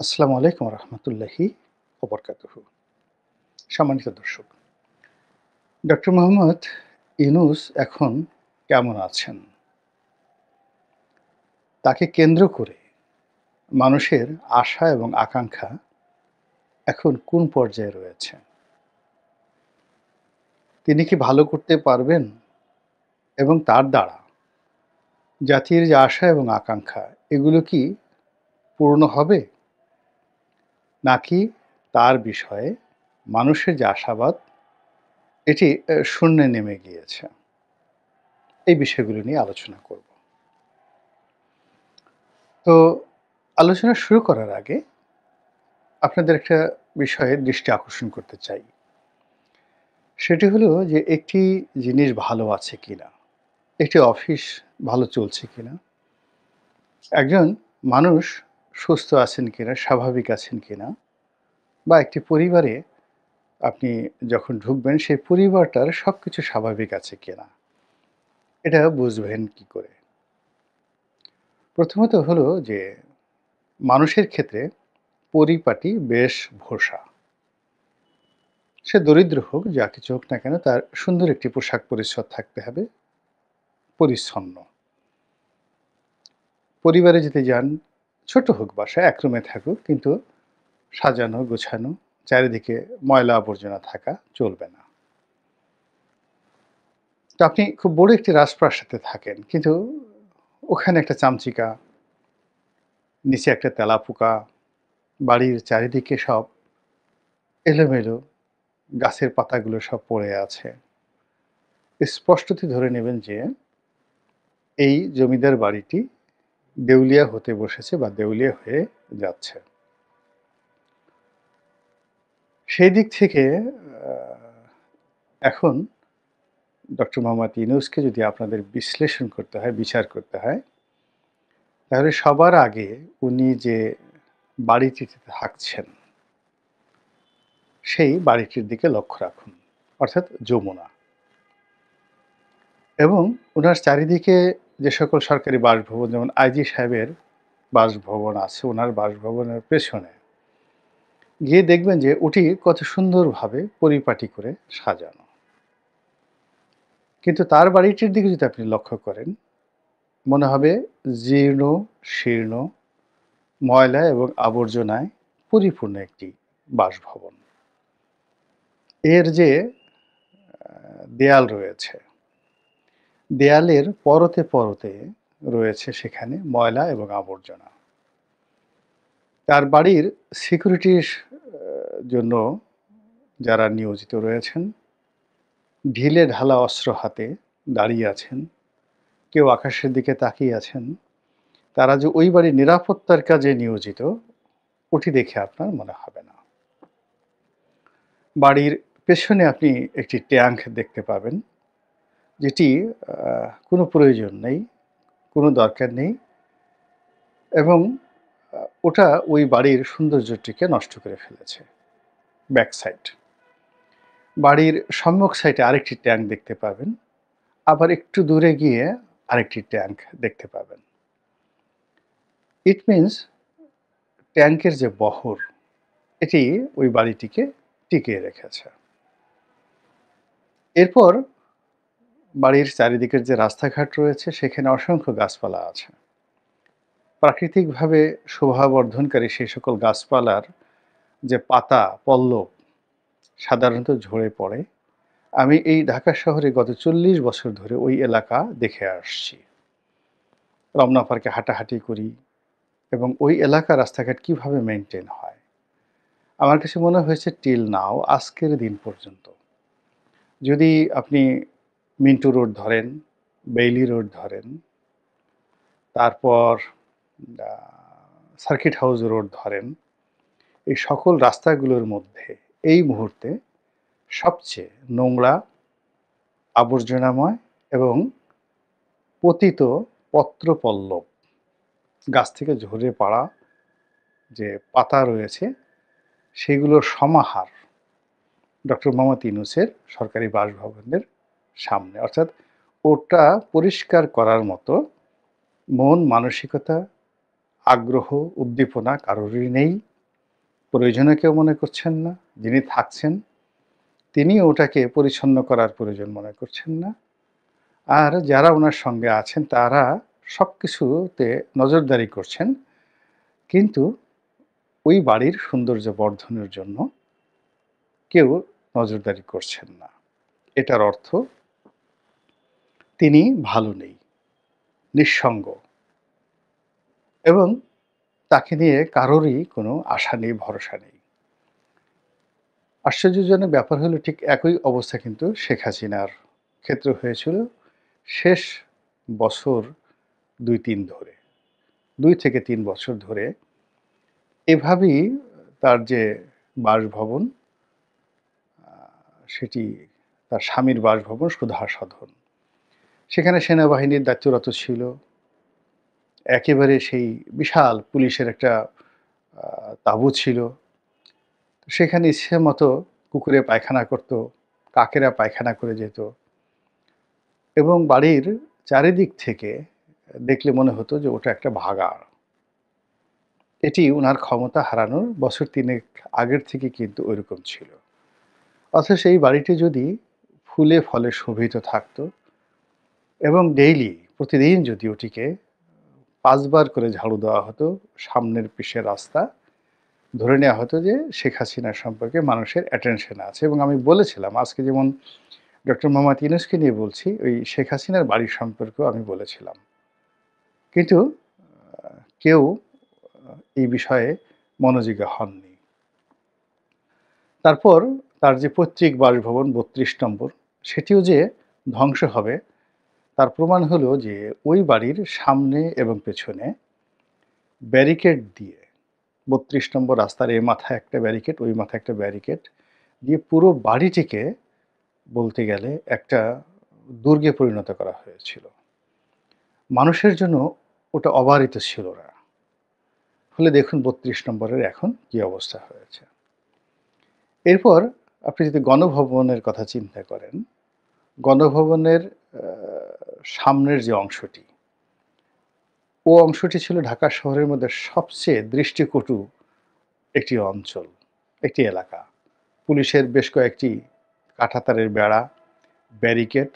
আসসালামু আলাইকুম রহমতুল্লাহি ওবরকাতুহু। সম্মানিত দর্শক, ডক্টর মোহাম্মদ ইউনূস এখন কেমন আছেন? তাকে কেন্দ্র করে মানুষের আশা এবং আকাঙ্ক্ষা এখন কোন পর্যায়ে রয়েছে? তিনি কি ভালো করতে পারবেন? এবং তার দ্বারা জাতির যে আশা এবং আকাঙ্ক্ষা এগুলো কি পূর্ণ হবে? নাকি তার বিষয়ে মানুষের যে আশাবাদ এটি শূন্যে নেমে গিয়েছে? এই বিষয়গুলো নিয়ে আলোচনা করব। তো আলোচনা শুরু করার আগে আপনাদের একটা বিষয়ে দৃষ্টি আকর্ষণ করতে চাই। সেটি হলো যে একটি জিনিস ভালো আছে কিনা, একটি অফিস ভালো চলছে কিনা, একজন মানুষ সুস্থ আছেন কিনা, স্বাভাবিক আছেন কিনা, বা একটি পরিবারে আপনি যখন ঢুকবেন সেই পরিবারটার সবকিছু স্বাভাবিক আছে কিনা, এটা বুঝবেন কি করে? প্রথমত হলো যে মানুষের ক্ষেত্রে পরিপাটি বেশ ভরসা। সে দরিদ্র হোক, যা কিছু হোক না কেন, তার সুন্দর একটি পোশাক পরিচ্ছদ থাকতে হবে, পরিচ্ছন্ন। পরিবারে যদি যান, ছোট হোক বাসা, এক রুমে থাকুক, কিন্তু সাজানো, গোছানো, চারিদিকে ময়লা আবর্জনা থাকা চলবে না। তো আপনি খুব বড় একটি রাজপ্রাসাদে থাকেন, কিন্তু ওখানে একটা চামচিকা, নিচে একটা তেলাপোকা, বাড়ির চারিদিকে সব এলোমেলো, গাছের পাতাগুলো সব পড়ে আছে। স্পষ্টতই ধরে নেবেন যে এই জমিদার বাড়িটি দেউলিয়া হতে বসেছে বা দেউলিয়া হয়ে যাচ্ছে। সেই দিক থেকে আ এখন ডক্টর মোহাম্মদ ইউনূসকে যদি আপনাদের বিশ্লেষণ করতে হয়, বিচার করতে হয়, তাহলে সবার আগে উনি যে বাড়িটিতে থাকছেন, সেই বাড়িটির দিকে লক্ষ্য রাখুন। অর্থাৎ যমুনা। এবং উনার চারিদিকে যে সকল সরকারি বাসভবন, যেমন আইজি সাহেবের বাসভবন আছে, উনার বাসভবনের পেছনে গিয়ে দেখবেন যে ওটি কত সুন্দরভাবে পরিপাটি করে সাজানো। কিন্তু তার বাড়িটির দিকে যদি আপনি লক্ষ্য করেন, মনে হবে জীর্ণ, শীর্ণ, ময়লা এবং আবর্জনায় পরিপূর্ণ একটি বাসভবন। এর যে দেয়াল রয়েছে, দেয়ালের পরতে, পরতে রয়েছে সেখানে ময়লা এবং আবর্জনা। তার বাড়ির সিকিউরিটির জন্য যারা নিয়োজিত রয়েছেন, ঢিলে ঢালা অস্ত্র হাতে দাঁড়িয়ে আছেন। কেউ আকাশের দিকে তাকিয়ে আছেন। তারা যে ওই বাড়ির নিরাপত্তার কাজে নিয়োজিত, ওটি দেখে আপনার মনে হবে না। বাড়ির পেছনে আপনি একটি ট্যাঙ্ক দেখতে পাবেন, যেটি কোনো প্রয়োজন নেই, কোনো দরকার নেই, এবং ওটা ওই বাড়ির সৌন্দর্যটিকে নষ্ট করে ফেলেছে। Back side. বাড়ির সম্মুখ সাইডে আরেকটি ট্যাঙ্ক দেখতে পাবেন। আবার একটু দূরে গিয়ে আরেকটি ট্যাঙ্ক দেখতে পাবেন। ইট মিনস ট্যাঙ্কের যে বহর, এটি ওই বাড়িটিকে টিকিয়ে রেখেছে। এরপর বাড়ির চারিদিকের যে রাস্তাঘাট রয়েছে, সেখানে অসংখ্য গাছপালা আছে। প্রাকৃতিকভাবে শোভাবর্ধনকারী সেই সকল গাছপালার যে পাতা, পল্লব সাধারণত ঝরে পড়ে। আমি এই ঢাকা শহরে গত ৪০ বছর ধরে ওই এলাকা দেখে আসছি। রমনা পার্কে হাঁটাহাঁটি করি এবং ওই এলাকার রাস্তাঘাট কিভাবে মেইনটেইন হয়। আমার কাছে মনে হয়েছে টিল নাও, আজকের দিন পর্যন্ত, যদি আপনি মিন্টো রোড ধরেন, বেইলি রোড ধরেন, তারপর আ সার্কিট হাউস রোড ধরেন, এই সকল রাস্তাগুলোর মধ্যে এই মুহূর্তে সবচেয়ে নোংরা, আবর্জনাময় এবং পতিত পত্রপল্লব, গাছ থেকে ঝরে পড়া যে পাতা রয়েছে, সেগুলোর সমাহার ডক্টর মোহাম্মদ ইউনূসের সরকারি বাসভবনের সামনে। অর্থাৎ ওটা পরিষ্কার করার মতো মন মানসিকতা, আগ্রহ, উদ্দীপনা কারোরই নেই। প্রয়োজনীয় কেউ মনে করছেন না। যিনি থাকছেন তিনিও ওটাকে পরিচ্ছন্ন করার প্রয়োজন মনে করছেন না। আর যারা উনার সঙ্গে আছেন তারা সবকিছুতে নজরদারি করছেন। কিন্তু ওই বাড়ির সৌন্দর্য বর্ধনের জন্য কেউ নজরদারি করছেন না। এটার অর্থ তিনি ভালো নেই, নিঃসঙ্গ এবং তাকে নিয়ে কারোরই কোনো আশা নেই, ভরসা নেই। আশ্চর্যজনক ব্যাপার হলো ঠিক একই অবস্থা কিন্তু শেখ হাসিনার ক্ষেত্রে হয়েছিল শেষ বছর ২-৩ ধরে। ২ থেকে ৩ বছর ধরে এভাবেই তার যে বাসভবন আ সেটি তার স্বামীর বাসভবন সুধা সদন। সেখানে সেনাবাহিনীর দায়িত্বরত ছিল। একেবারে সেই বিশাল পুলিশের একটা আ তাঁবু ছিল। সেখানে ইচ্ছেমতো কুকুরে পায়খানা করত, কাকেরা পায়খানা করে যেত এবং বাড়ির চারিদিক থেকে দেখলে মনে হতো যে ওটা একটা ভাগাড়। এটি উনার ক্ষমতা হারানোর বছর ৩ আগের থেকে কিন্তু ঐরকম ছিল। অথচ এই বাড়িটি যদি ফুলে ফলে শোভিত থাকত এবং প্রতিদিন যদি ওটিকে ৫ বার করে ঝাড়ু দেওয়া হতো, সামনের পিসের রাস্তা ধরে নেওয়া হতো যে শেখ হাসিনা সম্পর্কে মানুষের অ্যাটেনশন আছে এবং আমি বলেছিলাম আজকে যেমন ডক্টর মোহাম্মদ ইউনূসকে নিয়ে বলছি, ওই শেখ হাসিনার বাড়ির সম্পর্কেও আমি বলেছিলাম। কিন্তু কেউ এই বিষয়ে মনোযোগী হননি। তারপর তার যে পৈতৃক বাসভবন ৩২ নম্বর সেটিও যে ধ্বংস হবে তার প্রমাণ হলো যে ওই বাড়ির সামনে এবং পেছনে ব্যারিকেড দিয়ে ৩২ নম্বর রাস্তার এ মাথায় একটা ব্যারিকেড, ওই মাথায় একটা ব্যারিকেড দিয়ে পুরো বাড়িটিকে বলতে গেলে একটা দুর্গে পরিণত করা হয়েছিল। মানুষের জন্য ওটা অবারিত ছিল না। ফলে দেখুন ৩২ নম্বরের এখন কি অবস্থা হয়েছে। এরপর আপনি যদি গণভবনের কথা চিন্তা করেন, গণভবনের আ সামনের যে অংশটি, ও অংশটি ছিল ঢাকা শহরের মধ্যে সবচেয়ে দৃষ্টিকটু একটি অঞ্চল, একটি এলাকা। পুলিশের বেশ কয়েকটি কাঁটাতারের বেড়া, ব্যারিকেড,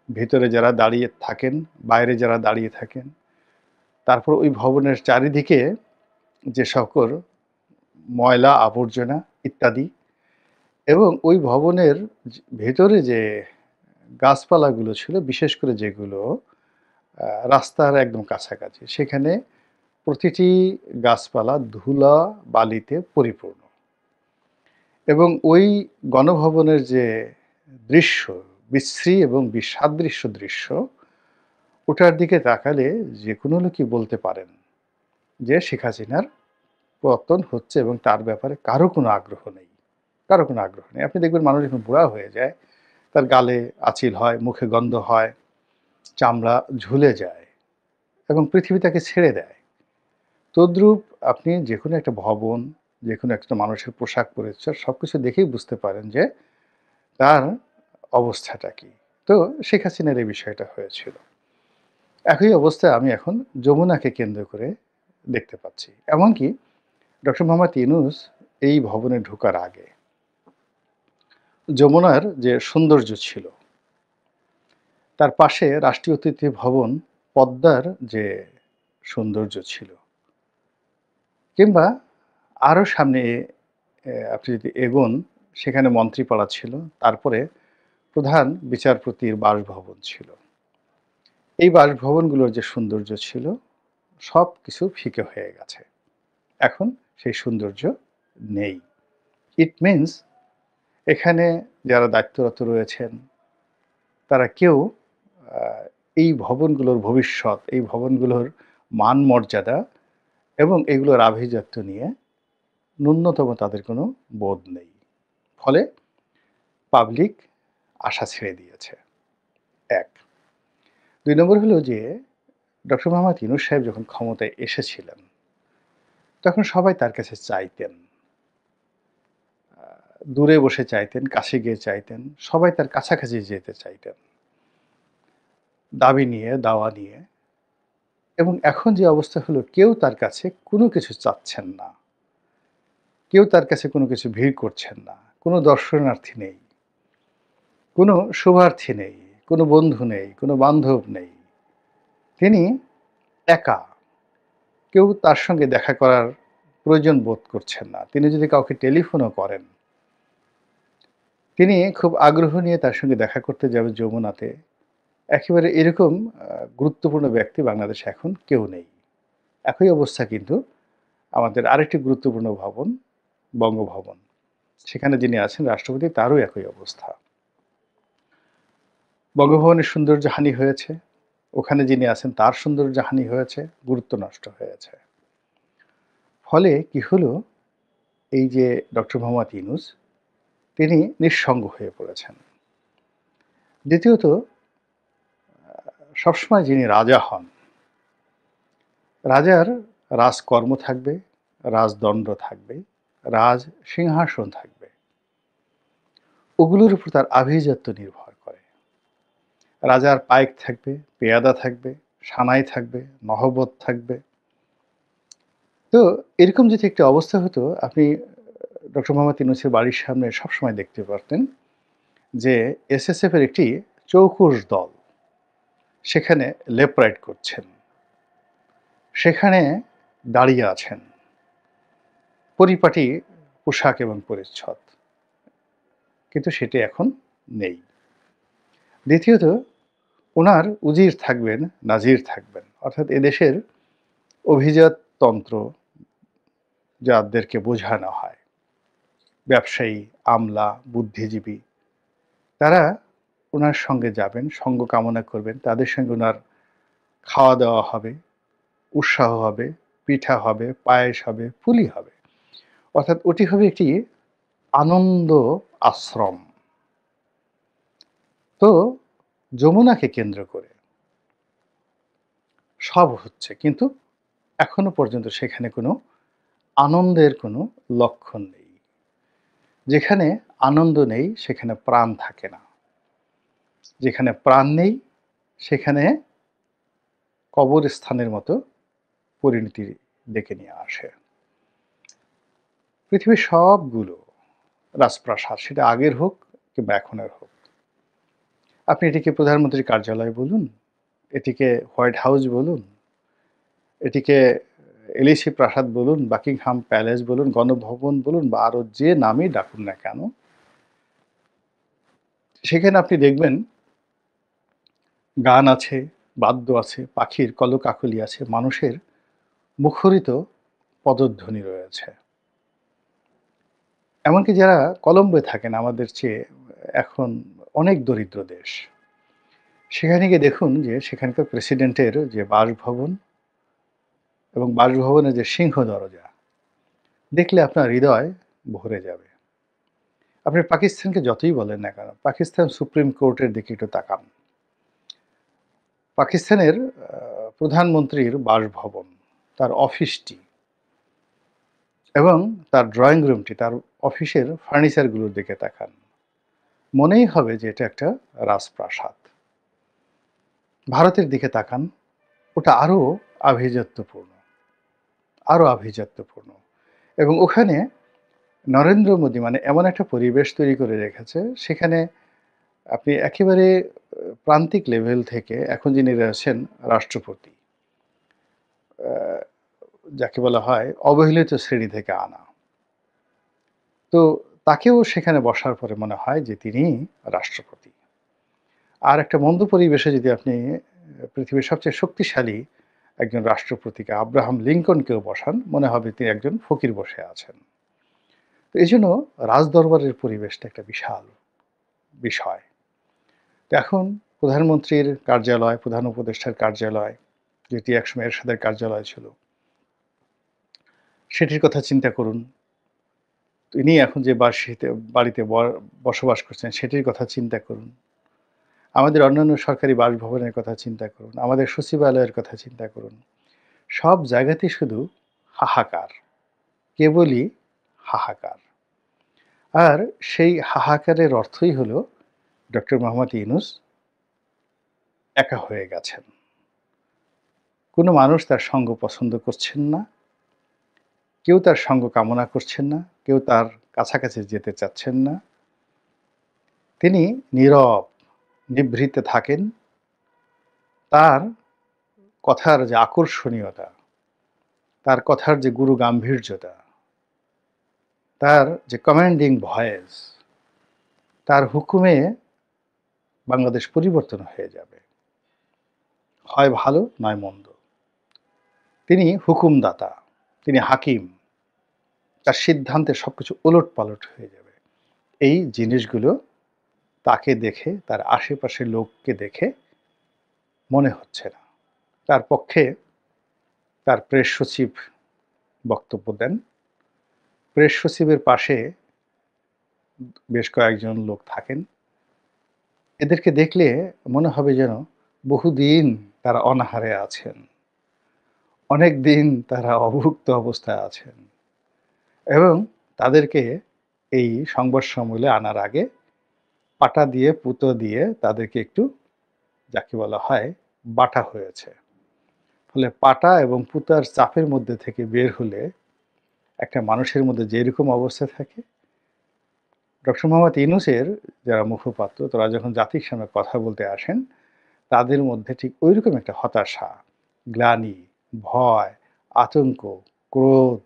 ভেতরে যারা দাঁড়িয়ে থাকেন, বাইরে যারা দাঁড়িয়ে থাকেন। তারপর ওই ভবনের চারিদিকে যে সকল ময়লা আবর্জনা ইত্যাদি এবং ওই ভবনের ভেতরে যে গাছপালাগুলো ছিল বিশেষ করে যেগুলো রাস্তার একদম কাছাকাছি সেখানে প্রতিটি গাছপালা ধুলা বালিতে পরিপূর্ণ এবং ওই গণভবনের যে দৃশ্য বিশ্রী এবং বিসাদৃশ্য দৃশ্য ওটার দিকে তাকালে যে কোনো লোকই বলতে পারেন যে শেখ হাসিনার পতন হচ্ছে এবং তার ব্যাপারে কারো কোনো আগ্রহ নেই, কারো কোনো আগ্রহ নেই। আপনি দেখবেন মানুষ যখন বুড়া হয়ে যায় তার গালে আঁচিল হয়, মুখে গন্ধ হয়, চামড়া ঝুলে যায় এবং পৃথিবী তাকে ছেড়ে দেয়। তদ্রূপ আপনি যেকোনো একটা ভবন, যেকোনো একটা মানুষের পোশাক পরিচ্ছদ সবকিছু দেখেই বুঝতে পারেন যে তার অবস্থাটা কী। তো শেখ হাসিনার এই বিষয়টা হয়েছিল। একই অবস্থা আমি এখন যমুনাকে কেন্দ্র করে দেখতে পাচ্ছি। এমনকি ডক্টর মোহাম্মদ ইউনূস এই ভবনে ঢোকার আগে যমুনার যে সৌন্দর্য ছিল, তার পাশে রাষ্ট্রীয় অতিথি ভবন পদ্মার যে সৌন্দর্য ছিল কিংবা আরও সামনে আপনি যদি এগোন সেখানে মন্ত্রীপাড়া ছিল। তারপরে প্রধান বিচারপতির বাসভবন ছিল। এই বাসভবনগুলোর যে সৌন্দর্য ছিল সবকিছু ফিকে হয়ে গেছে। এখন সেই সৌন্দর্য নেই। ইট মিনস এখানে যারা দায়িত্বরত রয়েছেন তারা কেউ আ এই ভবনগুলোর ভবিষ্যৎ, এই ভবনগুলোর মান মর্যাদা এবং এগুলোর আভিজাত্য নিয়ে ন্যূনতম তাদের কোনো বোধ নেই। ফলে পাবলিক আশা ছেড়ে দিয়েছে। ১। ২ নম্বর হলো যে ডক্টর মোহাম্মদ ইউনূস সাহেব যখন ক্ষমতায় এসেছিলেন, তখন সবাই তার কাছে চাইতেন। আ দূরে বসে চাইতেন, কাছে গিয়ে চাইতেন, সবাই তার কাছাকাছি যেতে চাইতেন। দাবি নিয়ে, দাওয়া নিয়ে এবং এখন যে অবস্থা হলো কেউ তার কাছে কোনো কিছু চাচ্ছেন না। কেউ তার কাছে কোনো কিছু ভিড় করছেন না। কোনো দর্শনার্থী নেই, কোনো শুভার্থী নেই, কোনো বন্ধু নেই, কোনো বান্ধব নেই। তিনি একা। কেউ তার সঙ্গে দেখা করার প্রয়োজন বোধ করছেন না। তিনি যদি কাউকে টেলিফোনও করেন, তিনি খুব আগ্রহ নিয়ে তার সঙ্গে দেখা করতে যাবেন যমুনাতে। একেবারে এরকম গুরুত্বপূর্ণ ব্যক্তি বাংলাদেশে এখন কেউ নেই। একই অবস্থা কিন্তু আমাদের আরেকটি গুরুত্বপূর্ণ ভবন, বঙ্গভবন। সেখানে যিনি আছেন রাষ্ট্রপতি, তারও একই অবস্থা। বঙ্গভবনের সৌন্দর্যহানি হয়েছে। ওখানে যিনি আছেন তার সৌন্দর্যহানি হয়েছে, গুরুত্ব নষ্ট হয়েছে। ফলে কি হলো, এই যে ডক্টর মোহাম্মদ ইউনূস, তিনি নিঃসঙ্গ হয়ে পড়েছেন। দ্বিতীয়ত, সবসময় যিনি রাজা হন, রাজার রাজকর্ম থাকবে, রাজদণ্ড থাকবে, রাজ সিংহাসন থাকবে। ওগুলোর উপর তার আভিজাত্য নির্ভর করে। রাজার পাইক থাকবে, পেয়াদা থাকবে, সানাই থাকবে, নহবত থাকবে। তো এরকম যদি একটা অবস্থা হতো, আপনি ডক্টর মোহাম্মদ ইউনূসের বাড়ির সামনে সবসময় দেখতে পারতেন যে এসএসএফ এর একটি চৌকুশ দল সেখানে লেফট রাইট করছেন। সেখানে দাঁড়িয়ে আছেন। পরিপাটি পোশাক এবং পরিচ্ছদ। কিন্তু সেটি এখন নেই। দ্বিতীয়ত, উনার উজির থাকবেন, নাজির থাকবেন। অর্থাৎ এদেশের অভিজাত তন্ত্র যাদেরকে বোঝানো হয়, ব্যবসায়ী, আমলা, বুদ্ধিজীবী, তারা উনার সঙ্গে যাবেন, সঙ্গ কামনা করবেন। তাদের সঙ্গে উনার খাওয়া-দাওয়া হবে, উৎসাহ হবে, পিঠা হবে, পায়েস হবে, ফুলি হবে। অর্থাৎ ওটি হবে একটি আনন্দ আশ্রম। তো যমুনাকে কেন্দ্র করে সব হচ্ছে। কিন্তু এখনো পর্যন্ত সেখানে কোনো আনন্দের কোনো লক্ষণ নেই। যেখানে আনন্দ নেই সেখানে প্রাণ থাকে না। যেখানে প্রাণ নেই সেখানে কবরস্থানের মতো পরিণতি ডেকে নিয়ে আসে। পৃথিবীর সবগুলো রাজপ্রাসাদ, সেটা আগের হোক কিংবা এখনের হোক, আপনি এটিকে প্রধানমন্ত্রীর কার্যালয় বলুন, এটিকে হোয়াইট হাউস বলুন, এটিকে এলিসি প্রাসাদ বলুন, বাকিংহাম প্যালেস বলুন, গণভবন বলুন বা আরো যে নামই ডাকুন না কেন, সেখানে আপনি দেখবেন গান আছে, বাদ্য আছে, পাখির কলকাকলি আছে, মানুষের মুখরিত পদধ্বনি রয়েছে। এমনকি যারা কলম্বোয় থাকেন, আমাদের চেয়ে এখন অনেক দরিদ্র দেশ, সেখানে গিয়ে দেখুন যে সেখানকার প্রেসিডেন্টের যে বাসভবন এবং বাসভবনের যে সিংহ দরজা, দেখলে আপনার হৃদয় ভরে যাবে। আপনি পাকিস্তানকে যতই বলেন না কেন, পাকিস্তান সুপ্রিম কোর্টের দিকে একটু তাকান। পাকিস্তানের প্রধানমন্ত্রীর বাসভবন, তার অফিসটি এবং তার ড্রয়িং রুমটি, তার অফিসের ফার্নিচারগুলোর দিকে তাকান। মনেই হবে যে এটা একটা রাজপ্রাসাদ। ভারতের দিকে তাকান, ওটা আরো আভিজাত্যপূর্ণ, আরো আভিজাত্যপূর্ণ। এবং ওখানে নরেন্দ্র মোদী মানে এমন একটা পরিবেশ তৈরি করে রেখেছে, সেখানে আপনি একেবারে প্রান্তিক লেভেল থেকে এখন যিনি রয়েছেন রাষ্ট্রপতি, আ যাকে বলা হয় অবহেলিত শ্রেণী থেকে আনা। তো তাকেও সেখানে বসার পরে মনে হয় যে তিনি রাষ্ট্রপতি। আর একটা মন্দ পরিবেশে যদি আপনি পৃথিবীর সবচেয়ে শক্তিশালী একজন রাষ্ট্রপতিকে আব্রাহাম লিঙ্কনকেও বসান, মনে হবে তিনি একজন ফকির বসে আছেন। তো এজন্য রাজদরবারের পরিবেশটা একটা বিশাল বিষয়। তো এখন প্রধানমন্ত্রীর কার্যালয়, প্রধান উপদেষ্টার কার্যালয়, যেটি একসময় এরশাদের কার্যালয় ছিল, সেটির কথা চিন্তা করুন। তিনি এখন যে বাড়িতে বসবাস করছেন সেটির কথা চিন্তা করুন। আমাদের অন্যান্য সরকারি বাসভবনের কথা চিন্তা করুন। আমাদের সচিবালয়ের কথা চিন্তা করুন। সব জায়গাতেই শুধু হাহাকার, কেবলই হাহাকার। আর সেই হাহাকারের অর্থই হলো ডক্টর মোহাম্মদ ইউনূস একা হয়ে গেছেন। কোনো মানুষ তার সঙ্গ পছন্দ করছেন না। কেউ তার সঙ্গ কামনা করছেন না, কেউ তার কাছাকাছি যেতে চাচ্ছেন না। তিনি নীরব, নিভৃতে থাকেন। তার কথার যে আকর্ষণীয়তা, তার কথার যে গুরু গাম্ভীর্যতা, তার যে কমান্ডিং ভয়েস, তার হুকুমে বাংলাদেশ পরিবর্তন হয়ে যাবে। হয় ভালো নয় মন্দ। তিনি হুকুমদাতা, তিনি হাকিম। তার সিদ্ধান্তে সবকিছু ওলটপালট হয়ে যাবে। এই জিনিসগুলো তাকে দেখে, তার আশেপাশের লোককে দেখে মনে হচ্ছে না। তার পক্ষে তার প্রেস সচিব বক্তব্য দেন। প্রেস সচিবের পাশে বেশ কয়েকজন লোক থাকেন। এদেরকে দেখলে মনে হবে যেন বহুদিন তারা অনাহারে আছেন। অনেকদিন তারা অভুক্ত অবস্থায় আছেন এবং তাদেরকে এই সংবাদ সম্মেলনে আনার আগে পাটা দিয়ে, পুতো দিয়ে তাদেরকে একটু যাকে বলা হয় বাটা হয়েছে। ফলে পাটা এবং পুতার চাপের মধ্যে থেকে বের হলে একটা মানুষের মধ্যে যেরকম অবস্থা থাকে, ডক্টর মোহাম্মদ ইউনূসের যারা মুখপাত্র তারা যখন জাতির সামনে কথা বলতে আসেন, তাদের মধ্যে ঠিক ঐরকম একটা হতাশা, গ্লানি, ভয়, আতঙ্ক, ক্রোধ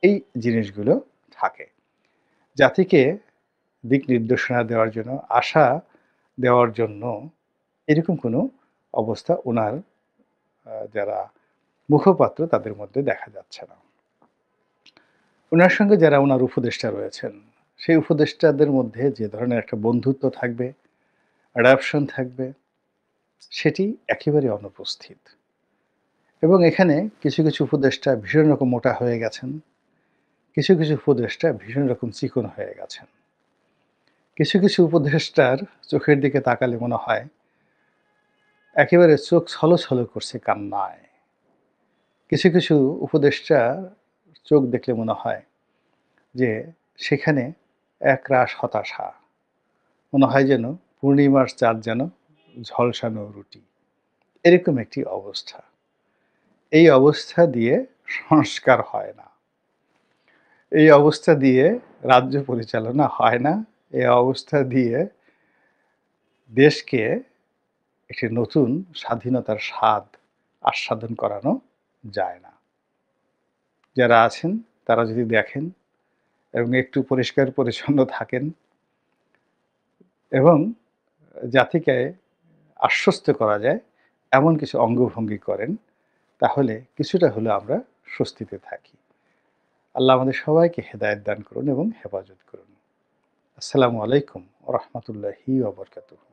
এই জিনিসগুলো থাকে। জাতিকে দিক নির্দেশনা দেওয়ার জন্য, আশা দেওয়ার জন্য এরকম কোনো অবস্থা উনার যারা মুখপাত্র তাদের মধ্যে দেখা যাচ্ছে না। উনার সঙ্গে যারা উনার উপদেষ্টা রয়েছেন, সেই উপদেষ্টাদের মধ্যে যে ধরনের একটা বন্ধুত্ব থাকবে, অ্যাডাপশন থাকবে, সেটি একেবারে অনুপস্থিত। এবং এখানে কিছু, কিছু উপদেষ্টা ভীষণ রকম মোটা হয়ে গেছেন, কিছু, কিছু উপদেষ্টা ভীষণ রকম চিকন হয়ে গেছেন। কিছু, কিছু উপদেষ্টার চোখের দিকে তাকালে মনে হয় একেবারে চোখ ছলছল করছে কান্নায়। কিছু, কিছু উপদেষ্টার চোখ দেখলে মনে হয় যে সেখানে একরাশ হতাশা। মনে হয় যেন পূর্ণিমার চাঁদ যেন ঝলসানো রুটি। এরকম একটি অবস্থা। এই অবস্থা দিয়ে সংস্কার হয় না। এই অবস্থা দিয়ে রাজ্য পরিচালনা হয় না। এই অবস্থা দিয়ে দেশকে একটি নতুন স্বাধীনতার স্বাদ আস্বাদন করানো যায় না। যারা আছেন তারা যদি দেখেন এবং একটু পরিষ্কার পরিচ্ছন্ন থাকেন এবং জাতিকে আশ্বস্ত করা যায় এমন কিছু অঙ্গভঙ্গি করেন, তাহলে কিছুটা হলেও আমরা স্বস্তিতে থাকি। আল্লাহ আমাদের সবাইকে হেদায়েত দান করুন এবং হেফাজত করুন। আসসালামু আলাইকুম ওয়া রাহমাতুল্লাহি ওয়া বারাকাতুহু।